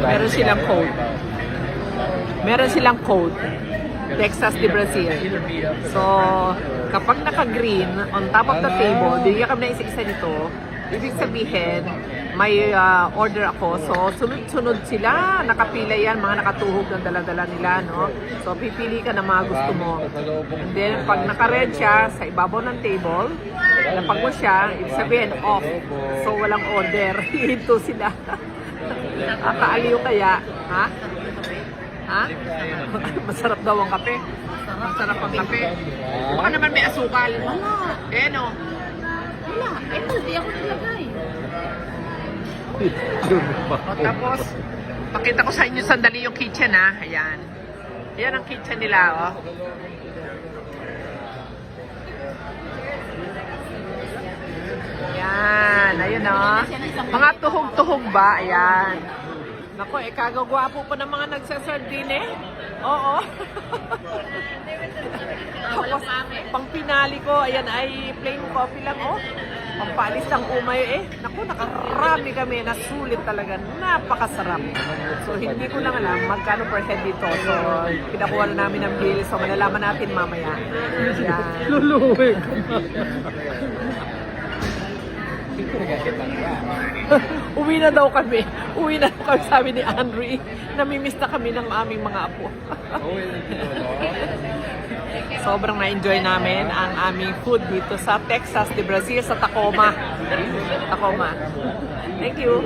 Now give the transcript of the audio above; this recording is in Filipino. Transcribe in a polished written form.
Meron silang code. Meron silang code. Texas de Brazil. So, kapag naka-green on top of the table, bigyan kami ng isa-isa nito. Ibig sabihin, may order ako. So, sunod-sunod sila. Nakapila yan, mga nakatuhog ng dala-dala nila, no? So, pipili ka ng mga gusto mo. And then, pag naka-red siya, sa ibabaw ng table, napag mo siya, ibig sabihin, off. So, walang order. Hinto sila. Akaaliw kaya, ha? Ha? Masarap daw ang kape. Masarap ang kape. Baka naman may asukal. Wala. Eh, no? Wala. Ito, di ako nilagay. O, tapos, pakita ko sa inyo sandali yung kitchen, ha? Ayan. Ayan ang kitchen nila, oh. Ayan. Ayun, oh. Mga tuhog-tuhog ba? Ayan. Nako, kagagwapo pa ng mga nagsasardine. Oo. Tapos, pang pinali ko, ayan ay plain coffee lang, oh. Pampalis ng umay, eh. Naku, nakarami kami. Nasulit talaga. Napakasarap. So, hindi ko lang alam magkano per head dito. So, pinakuha na namin ang bill. So, malalaman natin mamaya. Ayan. Luluwi ko. Uwi na daw kami. Uwi na daw kami, sabi ni Henry. Namimiss na kami ng aming mga apo. Sobrang na-enjoy namin ang aming food dito sa Texas de Brazil, sa Tacoma. Tacoma. Thank you.